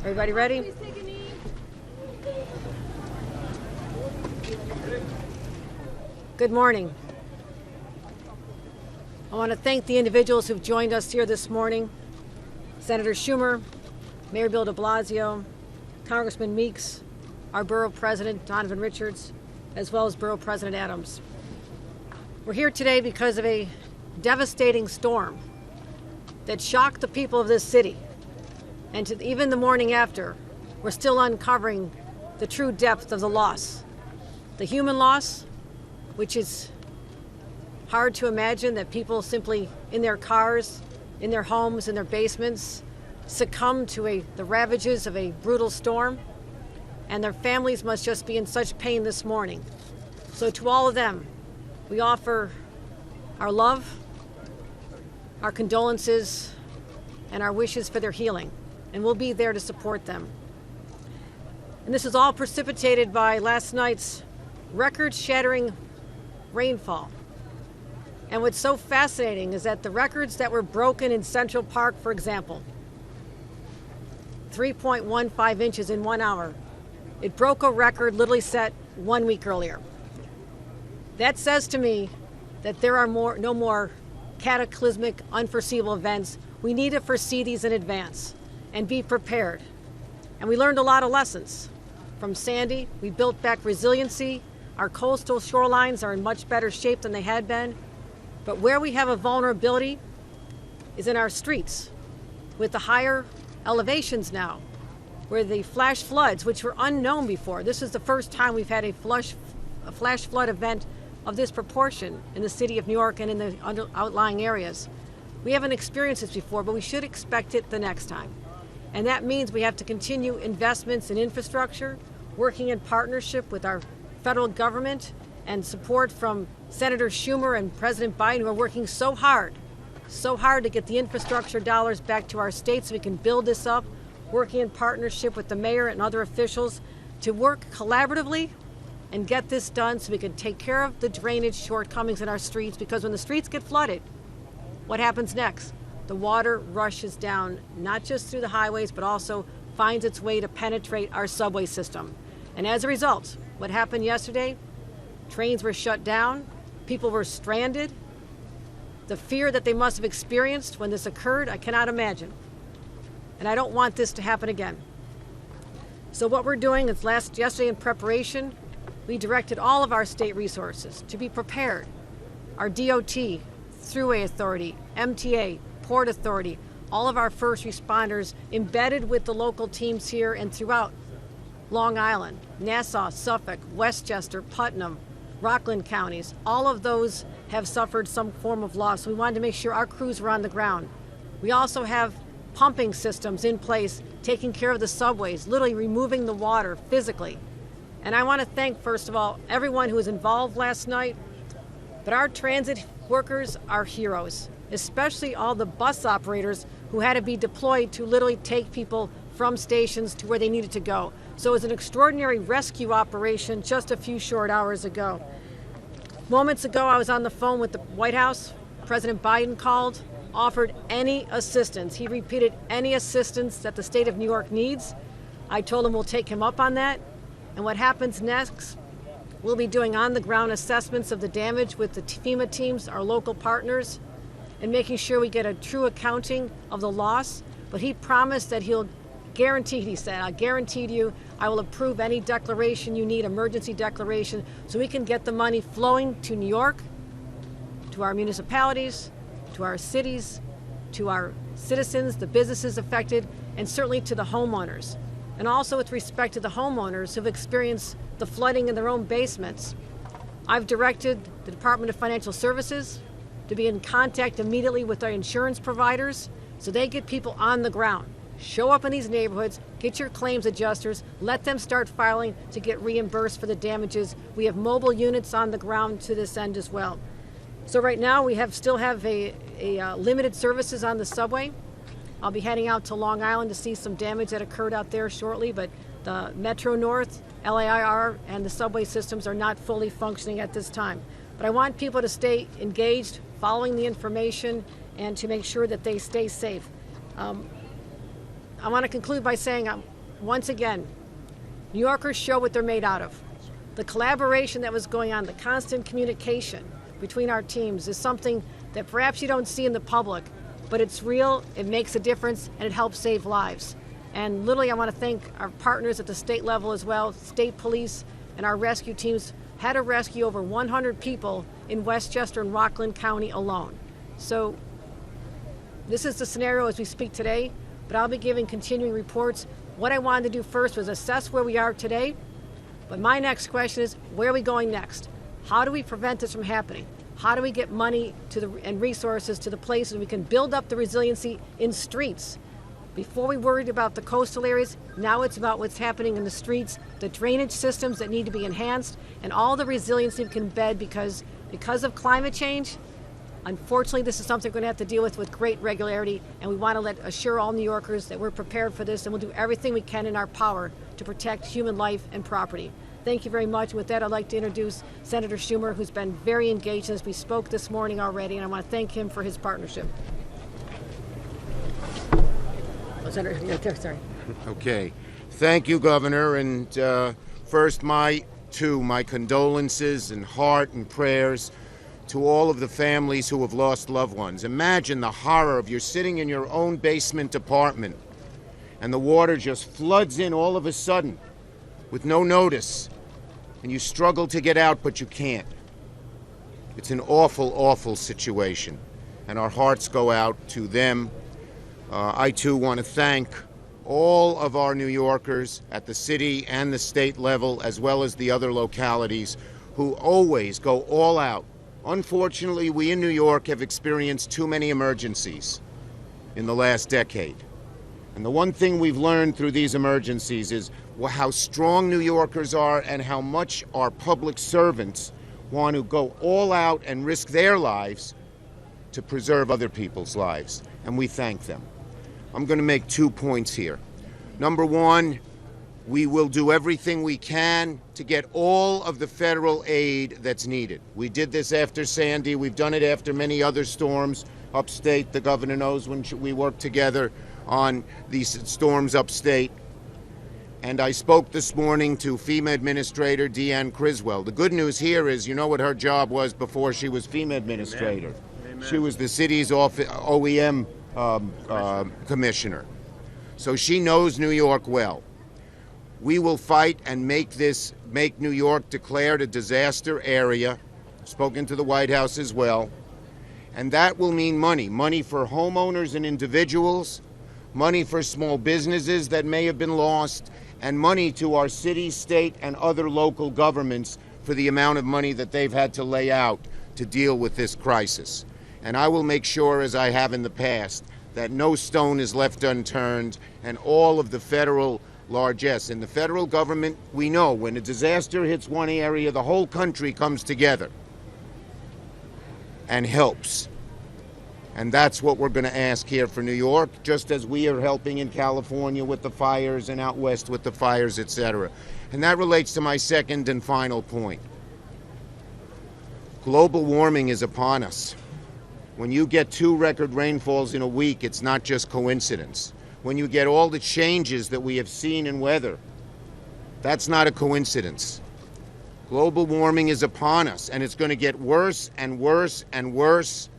Everybody ready? Please take a knee. Good morning. I want to thank the individuals who've joined us here this morning. Senator Schumer, Mayor Bill de Blasio, Congressman Meeks, our Borough President Donovan Richards, as well as Borough President Adams. We're here today because of a devastating storm that shocked the people of this city. And even the morning after, we're still uncovering the true depth of the loss. The human loss, which is hard to imagine, that people simply in their cars, in their homes, in their basements, succumb to the ravages of a brutal storm, and their families must just be in such pain this morning. So to all of them, we offer our love, our condolences, and our wishes for their healing, and we'll be there to support them. And this is all precipitated by last night's record-shattering rainfall. And what's so fascinating is that the records that were broken in Central Park, for example, 3.15 inches in 1 hour, it broke a record literally set 1 week earlier. That says to me that there are no more cataclysmic, unforeseeable events. We need to foresee these in advance and be prepared. And we learned a lot of lessons from Sandy. We built back resiliency. Our coastal shorelines are in much better shape than they had been. But where we have a vulnerability is in our streets, with the higher elevations now, where the flash floods, which were unknown before. This is the first time we've had a flash flood event of this proportion in the city of New York and in the outlying areas. We haven't experienced this before, but we should expect it the next time. And that means we have to continue investments in infrastructure, working in partnership with our federal government and support from Senator Schumer and President Biden, who are working so hard to get the infrastructure dollars back to our states so we can build this up, working in partnership with the mayor and other officials to work collaboratively and get this done so we can take care of the drainage shortcomings in our streets, because when the streets get flooded, what happens next? The water rushes down, not just through the highways, but also finds its way to penetrate our subway system. And as a result, what happened yesterday? Trains were shut down, people were stranded. The fear that they must have experienced when this occurred, I cannot imagine. And I don't want this to happen again. So what we're doing is yesterday in preparation, we directed all of our state resources to be prepared. Our DOT, Thruway Authority, MTA, Port Authority, all of our first responders embedded with the local teams here and throughout Long Island, Nassau, Suffolk, Westchester, Putnam, Rockland counties. All of those have suffered some form of loss. We wanted to make sure our crews were on the ground. We also have pumping systems in place, taking care of the subways, literally removing the water physically. And I want to thank, first of all, everyone who was involved last night. But our transit workers are heroes, especially all the bus operators who had to be deployed to literally take people from stations to where they needed to go. So it was an extraordinary rescue operation just a few short hours ago. Moments ago, I was on the phone with the White House. President Biden called, offered any assistance. He repeated any assistance that the state of New York needs. I told him we'll take him up on that. And what happens next? We'll be doing on-the-ground assessments of the damage with the FEMA teams, our local partners, and making sure we get a true accounting of the loss. But he promised that he'll guarantee, he said, I'll guarantee to you I will approve any declaration you need, emergency declaration, so we can get the money flowing to New York, to our municipalities, to our cities, to our citizens, the businesses affected, and certainly to the homeowners. And also with respect to the homeowners who've experienced the flooding in their own basements, I've directed the Department of Financial Services to be in contact immediately with our insurance providers so they get people on the ground. Show up in these neighborhoods, get your claims adjusters, let them start filing to get reimbursed for the damages. We have mobile units on the ground to this end as well. So right now we still have a limited services on the subway. I'll be heading out to Long Island to see some damage that occurred out there shortly, but the Metro North, LAIR, and the subway systems are not fully functioning at this time. But I want people to stay engaged, following the information, and to make sure that they stay safe. I want to conclude by saying once again, New Yorkers show what they're made out of. The collaboration that was going on, the constant communication between our teams is something that perhaps you don't see in the public, but it's real, it makes a difference, and it helps save lives. And literally, I want to thank our partners at the state level as well. State police and our rescue teams had to rescue over 100 people in Westchester and Rockland County alone. So this is the scenario as we speak today, but I'll be giving continuing reports. What I wanted to do first was assess where we are today, but my next question is, where are we going next? How do we prevent this from happening? How do we get money and resources to the places we can build up the resiliency in streets? Before we worried about the coastal areas, now it's about what's happening in the streets, the drainage systems that need to be enhanced, and all the resiliency we can embed because of climate change. Unfortunately, this is something we're going to have to deal with great regularity, and we want to assure all New Yorkers that we're prepared for this, and we'll do everything we can in our power to protect human life and property. Thank you very much. With that, I'd like to introduce Senator Schumer, who's been very engaged in this. We spoke this morning already, and I want to thank him for his partnership. Senator, sorry. Okay. Thank you, Governor. And first, my condolences and heart and prayers to all of the families who have lost loved ones. Imagine the horror of you're sitting in your own basement apartment and the water just floods in all of a sudden with no notice, and you struggle to get out, but you can't. It's an awful, awful situation, and our hearts go out to them. I, too, want to thank all of our New Yorkers at the city and the state level, as well as the other localities, who always go all out. Unfortunately, we in New York have experienced too many emergencies in the last decade. And the one thing we've learned through these emergencies is how strong New Yorkers are and how much our public servants want to go all out and risk their lives to preserve other people's lives. And we thank them. I'm going to make 2 points here. Number one, we will do everything we can to get all of the federal aid that's needed. We did this after Sandy. We've done it after many other storms upstate. The governor knows when we worked together on these storms upstate. And I spoke this morning to FEMA Administrator Deanne Criswell. The good news here is, you know what her job was before she was FEMA Administrator. Amen. She was the city's OEM commissioner. So she knows New York well. We will fight and make New York declared a disaster area. Spoken to the White House as well. And that will mean money for homeowners and individuals, money for small businesses that may have been lost, and money to our city, state, and other local governments for the amount of money that they've had to lay out to deal with this crisis. And I will make sure, as I have in the past, that no stone is left unturned, and all of the federal largesse. In the federal government, we know when a disaster hits one area, the whole country comes together and helps. And that's what we're going to ask here for New York, just as we are helping in California with the fires and out west with the fires, etc. And that relates to my second and final point. Global warming is upon us. When you get 2 record rainfalls in a week, it's not just coincidence. When you get all the changes that we have seen in weather, that's not a coincidence. Global warming is upon us, and it's going to get worse and worse and worse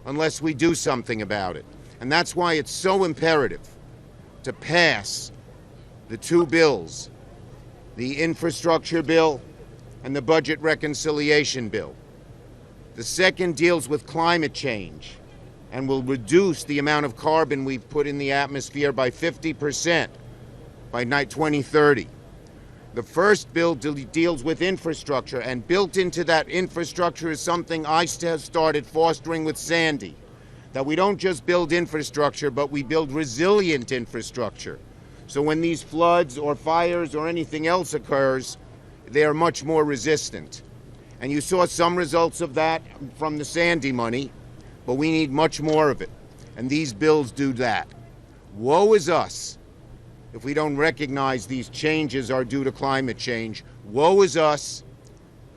unless we do something about it. And that's why it's so imperative to pass the 2 bills, the infrastructure bill and the budget reconciliation bill. The second deals with climate change and will reduce the amount of carbon we put in the atmosphere by 50% by 2030. The first bill deals with infrastructure, and built into that infrastructure is something I started fostering with Sandy, that we don't just build infrastructure, but we build resilient infrastructure. So when these floods or fires or anything else occurs, they are much more resistant. And you saw some results of that from the Sandy money, but we need much more of it. And these bills do that. Woe is us if we don't recognize these changes are due to climate change. Woe is us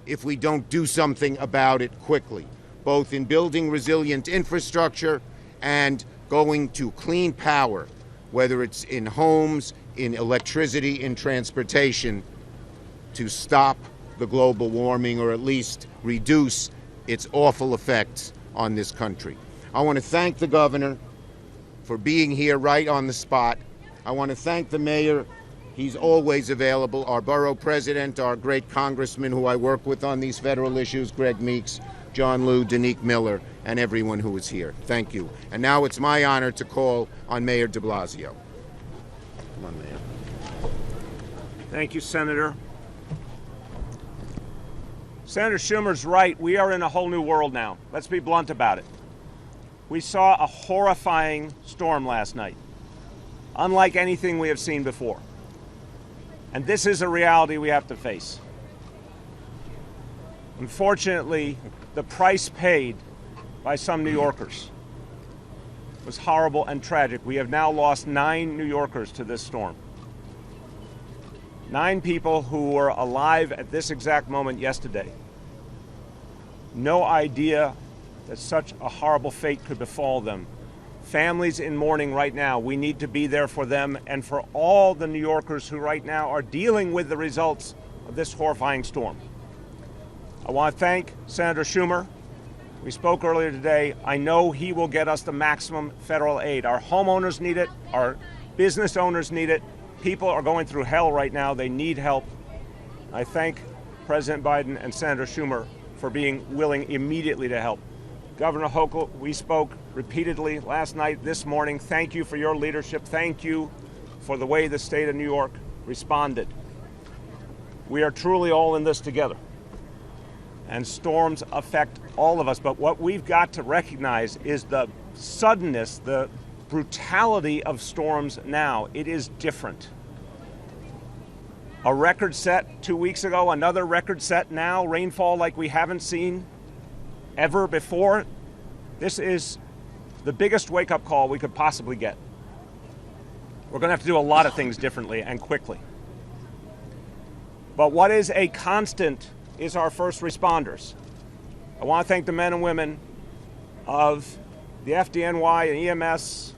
if we don't do something about it quickly, both in building resilient infrastructure and going to clean power, whether it's in homes, in electricity, in transportation, to stop the global warming, or at least reduce its awful effects on this country. I want to thank the governor for being here right on the spot. I want to thank the mayor. He's always available. Our borough president, our great congressman who I work with on these federal issues, Greg Meeks, John Liu, Danique Miller, and everyone who is here. Thank you. And now it's my honor to call on Mayor de Blasio. Come on, Mayor. Thank you, Senator. Senator Schumer's right. We are in a whole new world now. Let's be blunt about it. We saw a horrifying storm last night, unlike anything we have seen before. And this is a reality we have to face. Unfortunately, the price paid by some New Yorkers was horrible and tragic. We have now lost 9 New Yorkers to this storm. 9 people who were alive at this exact moment yesterday. No idea that such a horrible fate could befall them. Families in mourning right now. We need to be there for them and for all the New Yorkers who right now are dealing with the results of this horrifying storm. I want to thank Senator Schumer. We spoke earlier today. I know he will get us the maximum federal aid. Our homeowners need it. Our business owners need it. People are going through hell right now. They need help. I thank President Biden and Senator Schumer for being willing immediately to help. Governor Hochul, we spoke repeatedly last night, this morning. Thank you for your leadership. Thank you for the way the state of New York responded. We are truly all in this together. And storms affect all of us. But what we've got to recognize is the suddenness, the brutality of storms now. It is different. A record set 2 weeks ago, another record set now, rainfall like we haven't seen ever before. This is the biggest wake-up call we could possibly get. We're going to have to do a lot of things differently and quickly. But what is a constant is our first responders. I want to thank the men and women of the FDNY and EMS,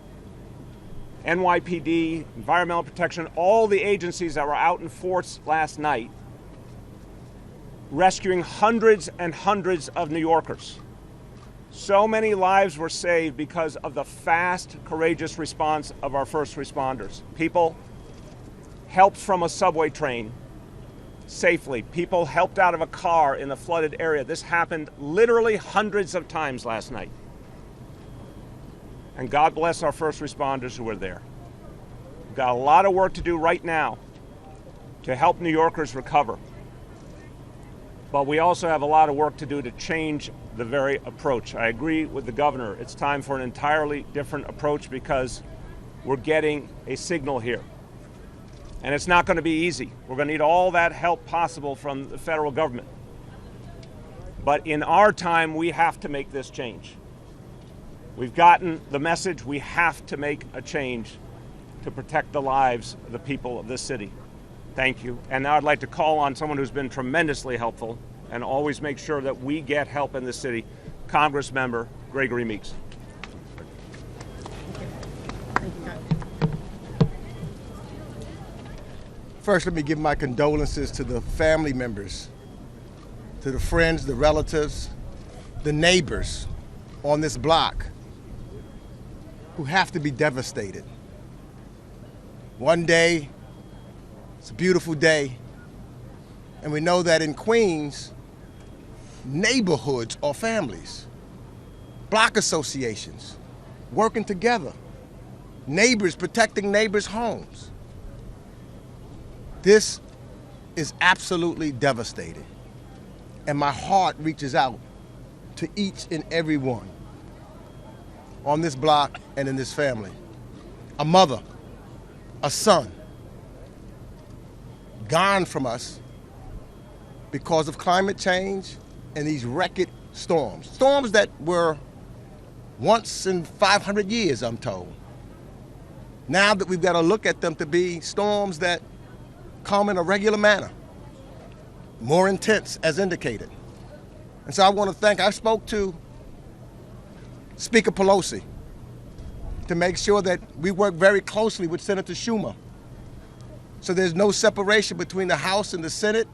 NYPD, Environmental Protection, all the agencies that were out in force last night, rescuing hundreds and hundreds of New Yorkers. So many lives were saved because of the fast, courageous response of our first responders. People helped from a subway train safely. People helped out of a car in a flooded area. This happened literally hundreds of times last night. And God bless our first responders who were there. We've got a lot of work to do right now to help New Yorkers recover. But we also have a lot of work to do to change the very approach. I agree with the governor. It's time for an entirely different approach because we're getting a signal here. And it's not going to be easy. We're going to need all that help possible from the federal government. But in our time, we have to make this change. We've gotten the message. We have to make a change to protect the lives of the people of this city. Thank you. And now I'd like to call on someone who's been tremendously helpful and always make sure that we get help in this city, Congressmember Gregory Meeks. First, let me give my condolences to the family members, to the friends, the relatives, the neighbors on this block who have to be devastated. One day, it's a beautiful day, and we know that in Queens, neighborhoods are families, block associations working together, neighbors protecting neighbors' homes. This is absolutely devastating, and my heart reaches out to each and every one on this block and in this family. A mother, a son, gone from us because of climate change and these record storms. Storms that were once in 500 years, I'm told. Now that we've got to look at them to be storms that come in a regular manner, more intense as indicated. And so I want to thank, I spoke to Speaker Pelosi to make sure that we work very closely with Senator Schumer so there's no separation between the House and the Senate,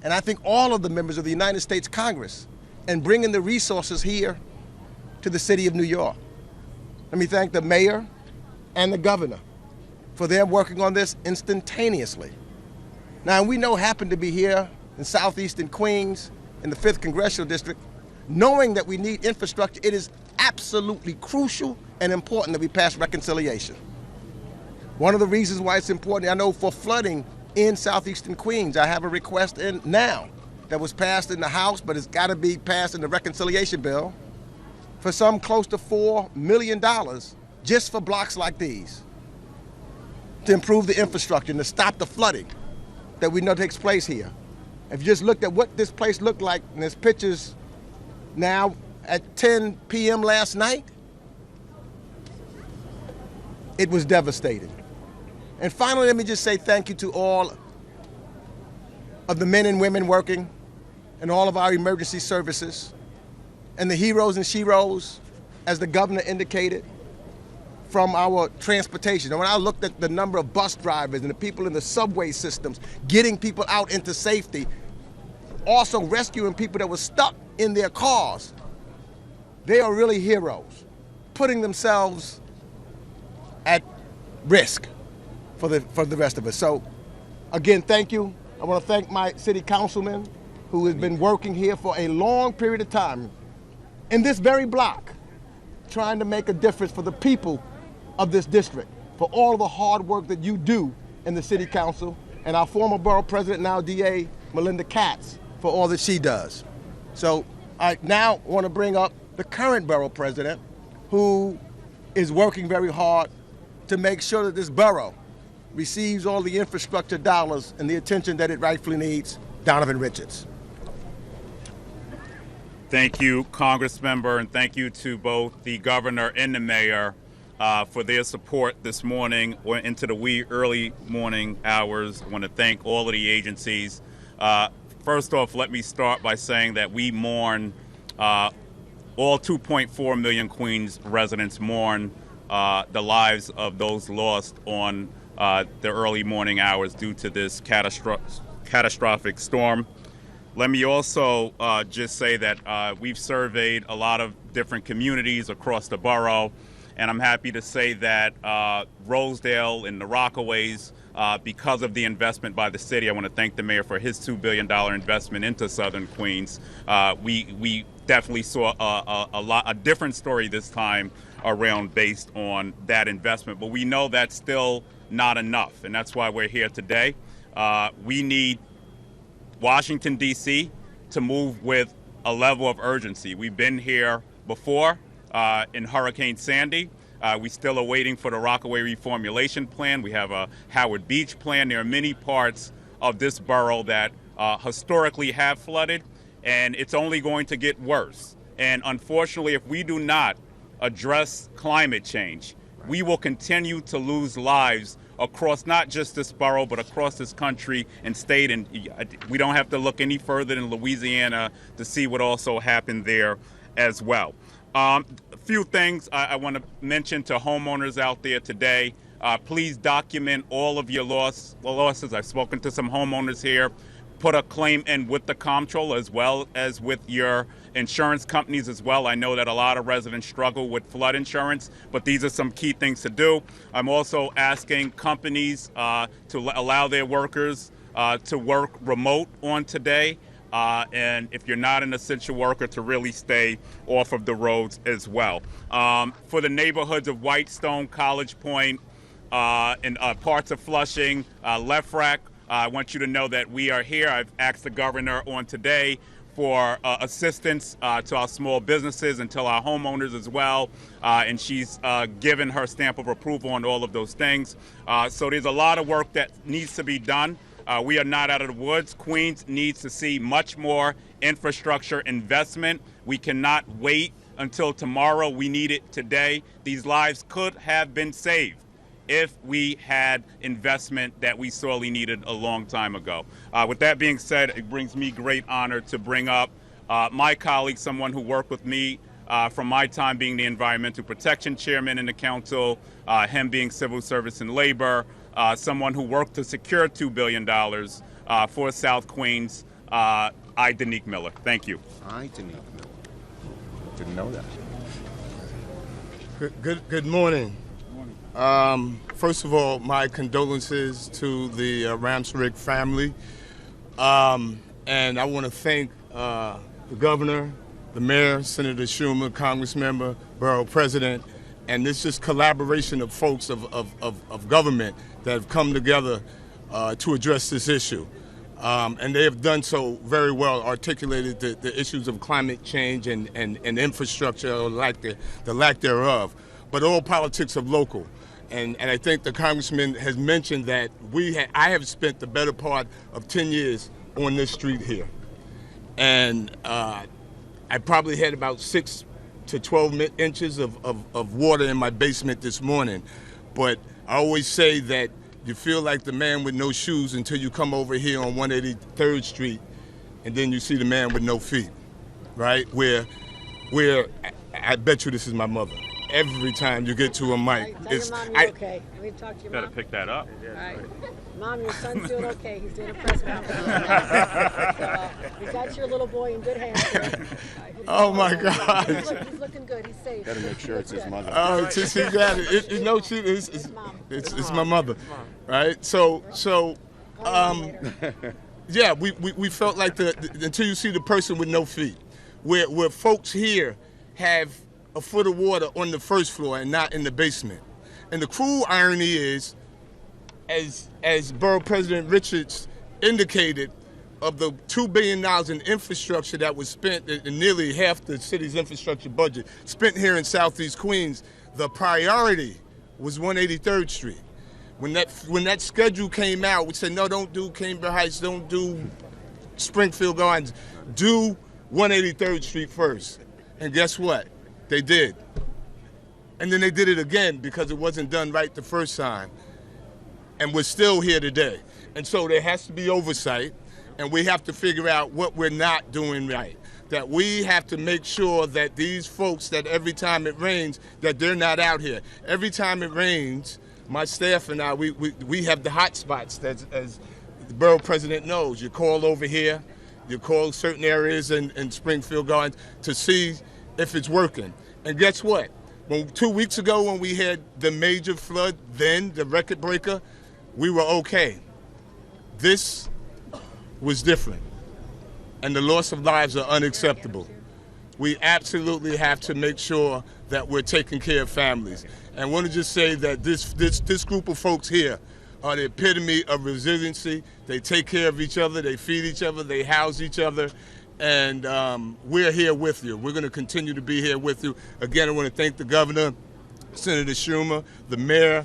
and I think all of the members of the United States Congress, and bringing the resources here to the city of New York. Let me thank the mayor and the governor for their working on this instantaneously. Now, we know happen to be here in southeastern Queens, in the 5th Congressional District, knowing that we need infrastructure, it is absolutely crucial and important that we pass reconciliation. One of the reasons why it's important, I know for flooding in southeastern Queens, I have a request in now that was passed in the House, but it's got to be passed in the reconciliation bill for some close to $4 million just for blocks like these to improve the infrastructure and to stop the flooding that we know takes place here. If you just looked at what this place looked like, and there's pictures now at 10 p.m. last night, it was devastating. And finally, let me just say thank you to all of the men and women working and all of our emergency services and the heroes and sheroes, as the governor indicated, from our transportation. And when I looked at the number of bus drivers and the people in the subway systems getting people out into safety, also rescuing people that were stuck in their cars, they are really heroes, putting themselves at risk for the rest of us. So again, thank you. I want to thank my city councilman who has been working here for a long period of time in this very block, trying to make a difference for the people of this district, for all the hard work that you do in the city council, and our former borough president, now DA, Melinda Katz, for all that she does. So I now want to bring up the current borough president, who is working very hard to make sure that this borough receives all the infrastructure dollars and the attention that it rightfully needs. Donovan Richards. Thank you, Congressmember, and thank you to both the governor and the mayor for their support this morning or into the wee early morning hours. I want to thank all of the agencies. First off, let me start by saying that we mourn, all 2.4 million Queens residents mourn the lives of those lost on the early morning hours due to this catastrophic storm. Let me also just say that we've surveyed a lot of different communities across the borough, and I'm happy to say that Rosedale and the Rockaways, because of the investment by the city, I want to thank the mayor for his $2 billion investment into Southern Queens. We definitely saw a different story this time around based on that investment, but we know that's still not enough, and that's why we're here today. We need Washington, D.C. to move with a level of urgency. We've been here before in Hurricane Sandy. We still are waiting for the Rockaway reformulation plan. We have a Howard Beach plan. There are many parts of this borough that historically have flooded, and it's only going to get worse. And unfortunately, if we do not address climate change, we will continue to lose lives across not just this borough, but across this country and state. And we don't have to look any further than Louisiana to see what also happened there as well. A few things I want to mention to homeowners out there today. Please document all of your losses. I've spoken to some homeowners here. Put a claim in with the comptroller as well as with your insurance companies as well. I know that a lot of residents struggle with flood insurance, but these are some key things to do. I'm also asking companies to allow their workers to work remote on today. And if you're not an essential worker, to really stay off of the roads as well. For the neighborhoods of Whitestone, College Point, and parts of Flushing, Left Rack, I want you to know that we are here. I've asked the governor on today for assistance to our small businesses and to our homeowners as well. And she's given her stamp of approval on all of those things. So there's a lot of work that needs to be done. We are not out of the woods. Queens needs to see much more infrastructure investment. We cannot wait until tomorrow. We need it today. These lives could have been saved if we had investment that we sorely needed a long time ago. With that being said, it brings me great honor to bring up my colleague, someone who worked with me from my time being the Environmental Protection Chairman in the Council, him being Civil Service and Labor, someone who worked to secure $2 billion for South Queens, I, Danique Miller. Thank you. I, Danique Miller. Didn't know that. Good morning. First of all, my condolences to the Ramsrick family. And I want to thank the governor, the mayor, Senator Schumer, Congressmember, Borough President, and this is collaboration of folks of government that have come together to address this issue. And they have done so very well, articulated the issues of climate change and infrastructure, or the lack thereof. But all politics are local. And I think the congressman has mentioned that I have spent the better part of 10 years on this street here. And I probably had about 6 to 12 inches of water in my basement this morning. But I always say that you feel like the man with no shoes until you come over here on 183rd Street, and then you see the man with no feet, right? Where I bet you this is my mother. Every time you get to a mic, Tell your mom you're okay. Let me talk to your Better mom. pick that up. All right. Mom, your son's doing okay. He's doing a press conference right now. So, we got your little boy in good hands here. Oh my God! He's looking good. He's safe. Got to make sure it's his mother. Oh, she got it. You know, it's my mother, right? So, yeah, we felt like until you see the person with no feet, where folks here have a foot of water on the first floor and not in the basement. And the cruel irony is, as Borough President Richards indicated, of the $2 billion in infrastructure that was spent, in nearly half the city's infrastructure budget, spent here in Southeast Queens, the priority was 183rd Street. When that schedule came out, we said, no, don't do Cambridge Heights, don't do Springfield Gardens, do 183rd Street first. And guess what? They did. And then they did it again because it wasn't done right the first time. And we're still here today. And so there has to be oversight, and we have to figure out what we're not doing right. That we have to make sure that these folks, that every time it rains, that they're not out here. Every time it rains, my staff and I, we have the hot spots, as the borough president knows. You call over here, you call certain areas in Springfield Gardens to see if it's working. And guess what? 2 weeks ago when we had the major flood, then the record breaker, we were okay. This was different. And the loss of lives are unacceptable. We absolutely have to make sure that we're taking care of families. And I want to just say that this group of folks here are the epitome of resiliency. They take care of each other, they feed each other, they house each other. And we're here with you. We're going to continue to be here with you. Again, I want to thank the governor, Senator Schumer, the mayor,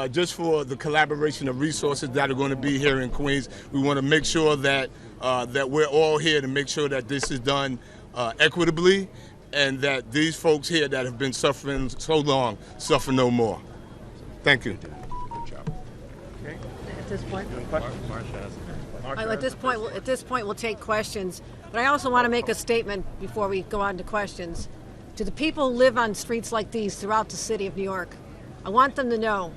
just for the collaboration of resources that are going to be here in Queens. We want to make sure that we're all here to make sure that this is done equitably, and that these folks here that have been suffering so long suffer no more. Thank you. Good job. Okay. At this point, Marsha. at this point, we'll take questions. But I also want to make a statement before we go on to questions. To the people who live on streets like these throughout the city of New York, I want them to know,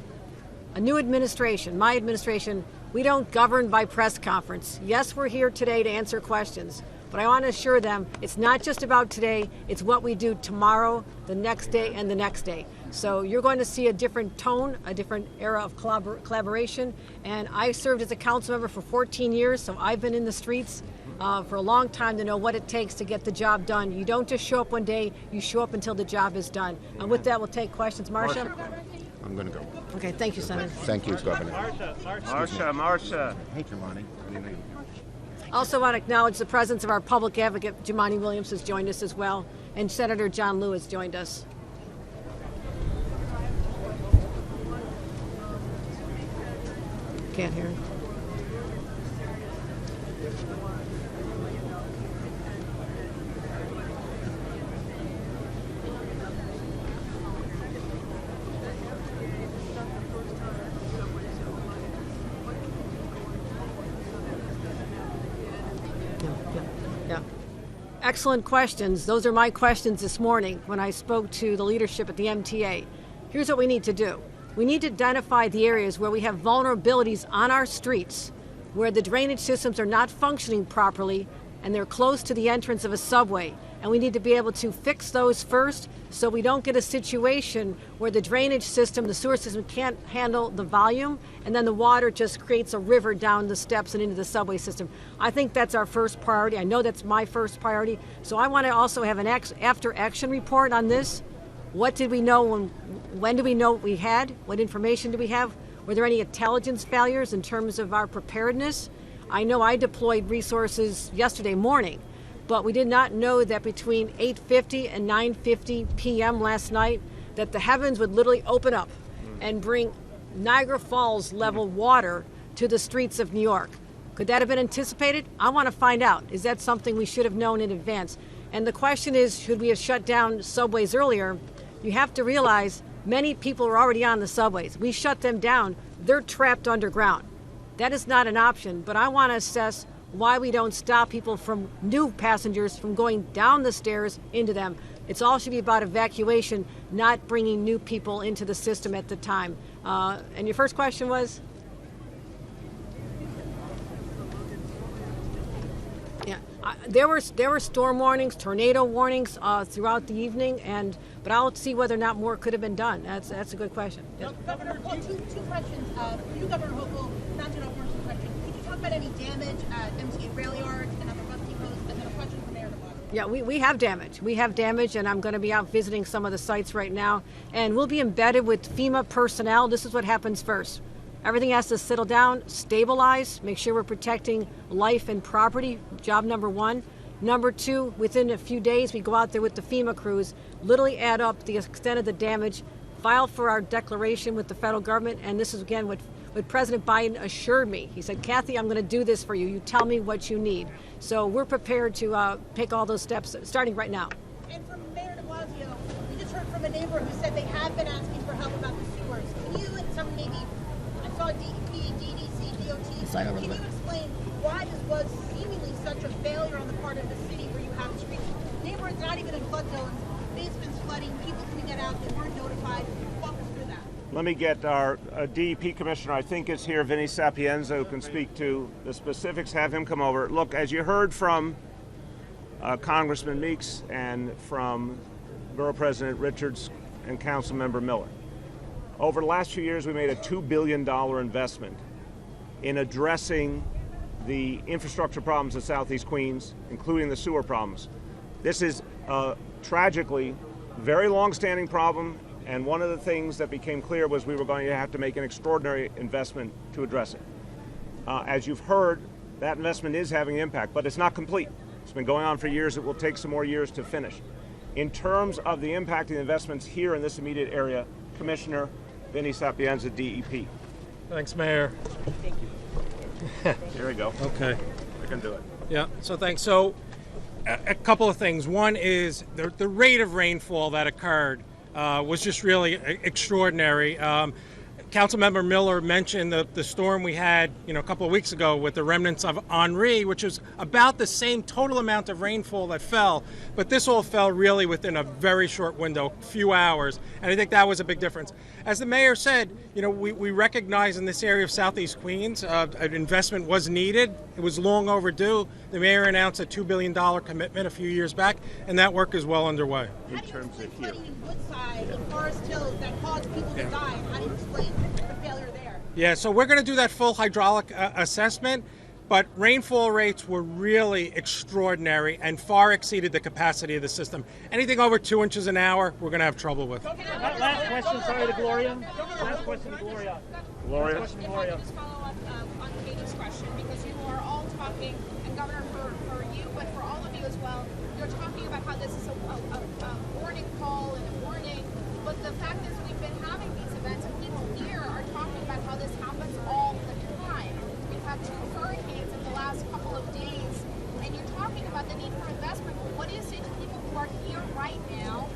a new administration, my administration, we don't govern by press conference. Yes, we're here today to answer questions, but I want to assure them it's not just about today, it's what we do tomorrow, the next day, and the next day. So you're going to see a different tone, a different era of collaboration. And I served as a council member for 14 years, so I've been in the streets for a long time to know what it takes to get the job done. You don't just show up one day, you show up until the job is done. And with that, we'll take questions. Marsha? I'm going to go. Okay, thank you, Senator. Thank you, Governor. Marsha. Hey, Jumani. Also want to acknowledge the presence of our public advocate, Jumani Williams, has joined us as well, and Senator John Liu has joined us. Can't hear him. Yeah. Excellent questions. Those are my questions this morning when I spoke to the leadership at the MTA. Here's what we need to do. We need to identify the areas where we have vulnerabilities on our streets, where the drainage systems are not functioning properly and they're close to the entrance of a subway. And we need to be able to fix those first so we don't get a situation where the drainage system, the sewer system can't handle the volume and then the water just creates a river down the steps and into the subway system. I think that's our first priority. I know that's my first priority. So I want to also have an after action report on this. What did we know? When do we know what we had? What information do we have? Were there any intelligence failures in terms of our preparedness? I know I deployed resources yesterday morning, but we did not know that between 8:50 and 9:50 p.m. last night that the heavens would literally open up and bring Niagara Falls level water to the streets of New York. Could that have been anticipated? I want to find out. Is that something we should have known in advance? And the question is, should we have shut down subways earlier? You have to realize many people are already on the subways. We shut them down. They're trapped underground. That is not an option, but I want to assess why we don't stop people from new passengers from going down the stairs into them. It's all should be about evacuation, not bringing new people into the system at the time. And your first question was? Yeah, there were storm warnings, tornado warnings throughout the evening, but I'll see whether or not more could have been done. That's a good question. Yes. Governor, two questions. For you, Governor Hochul, not to know first question. Could you talk about any damage at MTA rail yards and other bus depots? And then a question for Mayor DeBlasio. Yeah, we have damage. We have damage, and I'm going to be out visiting some of the sites right now. And we'll be embedded with FEMA personnel. This is what happens first. Everything has to settle down, stabilize, make sure we're protecting life and property, job number one. Number two, within a few days, we go out there with the FEMA crews, literally add up the extent of the damage, file for our declaration with the federal government, and this is, again, what President Biden assured me. He said, Kathy, I'm going to do this for you. You tell me what you need. So we're prepared to take all those steps, starting right now. And from Mayor de Blasio, we just heard from a neighbor who said they have been asking for help about the sewers. Can you, and some maybe, I saw DEP, DDC, DOT, can you explain why this was seemingly such a failure on the part of the city where you have streets, neighborhoods not even in flood zones, basements flooding, people couldn't get out, they weren't notified. Walk us through that. Let me get our DEP commissioner, I think is here, Vinny Sapienza, who can speak to the specifics. Have him come over. Look, as you heard from Congressman Meeks and from Borough President Richards and Councilmember Miller, over the last few years we made a $2 billion investment in addressing the infrastructure problems of Southeast Queens, including the sewer problems. This is a tragically very long-standing problem, and one of the things that became clear was we were going to have to make an extraordinary investment to address it. As you've heard, that investment is having an impact, but it's not complete. It's been going on for years. It will take some more years to finish. In terms of the impact of the investments here in this immediate area, Commissioner Vinny Sapienza, DEP. Thanks, Mayor. Thank you. Here we go. Okay. I can do it. Yeah, so thanks. So a couple of things. One is the rate of rainfall that occurred was just really extraordinary. Councilmember Miller mentioned the storm we had, a couple of weeks ago with the remnants of Henri, which was about the same total amount of rainfall that fell, but this all fell really within a very short window, few hours, and I think that was a big difference. As the mayor said, we recognize in this area of Southeast Queens, an investment was needed. It was long overdue. The mayor announced a $2 billion commitment a few years back, and that work is well underway. How do you explain flooding in Woodside and Forest Hills that caused people to die? How do you explain the failure there? Yeah, so we're going to do that full hydraulic assessment, but rainfall rates were really extraordinary and far exceeded the capacity of the system. Anything over 2 inches an hour, we're going to have trouble with. Last question, sorry, to Gloria. Last question to Gloria. Gloria. Last question to If I Gloria. could just follow up on Katie's question, because you are all talking, and Governor, for you, but for all of you as well, you're talking about how this is a warning call and a warning, but the fact is we've been having these events, and people here are talking about how this happens all the time. We've had 2 hurricanes in the last couple of days, and you're talking about the need for investment. What do you say to people who are here right now,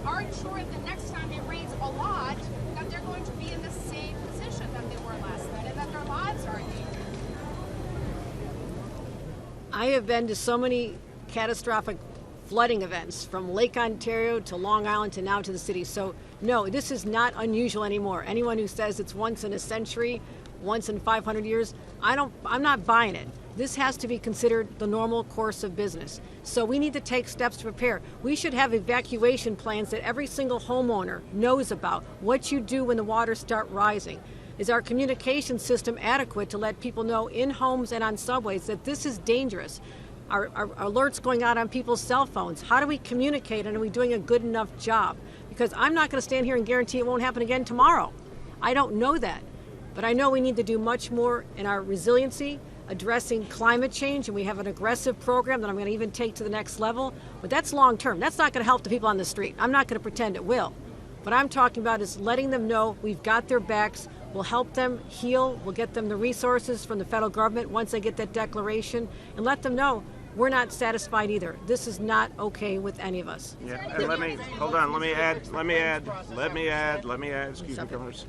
aren't sure if the next time it rains a lot, that they're going to be in the same position that they were last night, and that their lives are in danger? I have been to so many catastrophic flooding events from Lake Ontario to Long Island to now to the city. So no, this is not unusual anymore. Anyone who says it's once in a century, once in 500 years, I'm not buying it. This has to be considered the normal course of business. So we need to take steps to prepare. We should have evacuation plans that every single homeowner knows about. What you do when the waters start rising. Is our communication system adequate to let people know in homes and on subways that this is dangerous? Are alerts going out on people's cell phones? How do we communicate, and are we doing a good enough job? Because I'm not going to stand here and guarantee it won't happen again tomorrow. I don't know that. But I know we need to do much more in our resiliency, addressing climate change, and we have an aggressive program that I'm going to even take to the next level. But that's long term. That's not going to help the people on the street. I'm not going to pretend it will. What I'm talking about is letting them know we've got their backs. We'll help them heal. We'll get them the resources from the federal government once they get that declaration, and let them know we're not satisfied either. This is not okay with any of us. Yeah, and let me add, excuse me, Governors.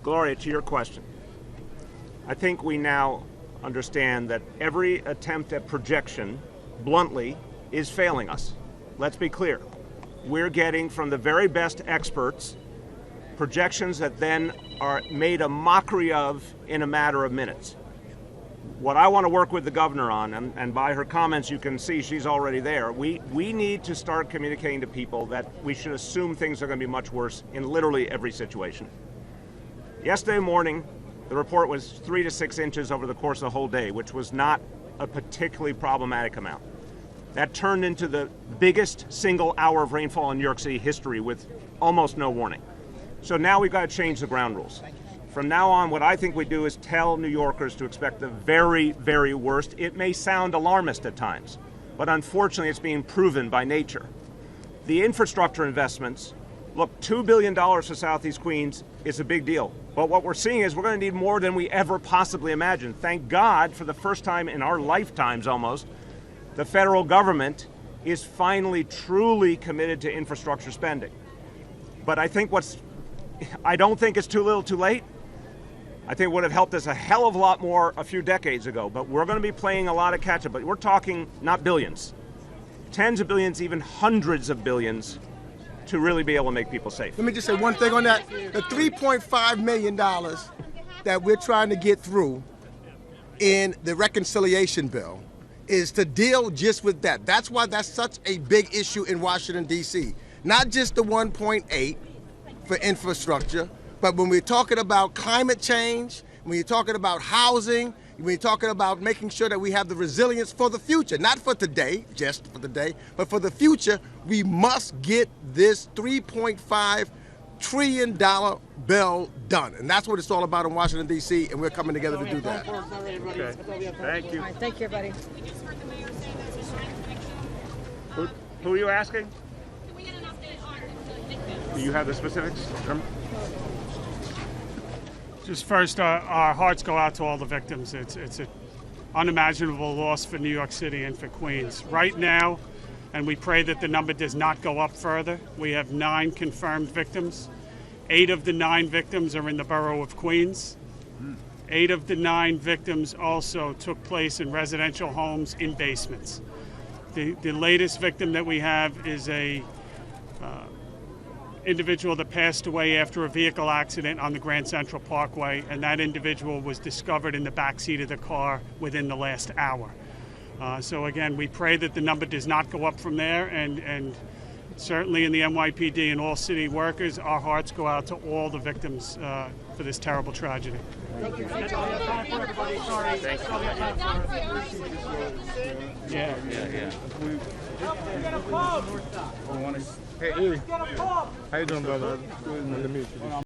Gloria, to your question, I think we now understand that every attempt at projection, bluntly, is failing us. Let's be clear. We're getting from the very best experts projections that then are made a mockery of in a matter of minutes. What I want to work with the governor on, and by her comments you can see she's already there, we need to start communicating to people that we should assume things are going to be much worse in literally every situation. Yesterday morning, the report was 3 to 6 inches over the course of the whole day, which was not a particularly problematic amount. That turned into the biggest single hour of rainfall in New York City history with almost no warning. So now we've got to change the ground rules. From now on, what I think we do is tell New Yorkers to expect the very, very worst. It may sound alarmist at times, but unfortunately it's being proven by nature. The infrastructure investments, look, $2 billion for Southeast Queens is a big deal. But what we're seeing is we're going to need more than we ever possibly imagined. Thank God, for the first time in our lifetimes almost, the federal government is finally truly committed to infrastructure spending. But I don't think it's too little too late. I think it would have helped us a hell of a lot more a few decades ago, but we're going to be playing a lot of catch-up. But we're talking not billions, tens of billions, even hundreds of billions to really be able to make people safe. Let me just say one thing on that. The $3.5 million that we're trying to get through in the reconciliation bill is to deal just with that. That's why that's such a big issue in Washington, D.C. Not just the 1.8 for infrastructure, but when we're talking about climate change, when you're talking about housing, when you're talking about making sure that we have the resilience for the future, not for today, just for today, but for the future, we must get this $3.5 trillion bill done. And that's what it's all about in Washington, D.C., and we're coming together to do that. Okay. Thank you. All right, thank you, everybody. We just heard the mayor say there's a strike conviction. Who are you asking? Can we get an update on the victims? Do you have the specifics? Just first, our hearts go out to all the victims. It's an unimaginable loss for New York City and for Queens. Right now, and we pray that the number does not go up further, we have 9 confirmed victims. 8 of the 9 victims are in the borough of Queens. 8 of the 9 victims also took place in residential homes in basements. The latest victim that we have is a individual that passed away after a vehicle accident on the Grand Central Parkway, and that individual was discovered in the back seat of the car within the last hour. So again, we pray that the number does not go up from there, and certainly in the NYPD and all city workers, our hearts go out to all the victims for this terrible tragedy. Thank you. Yeah. Hey, how you doing, brother? Good to meet you.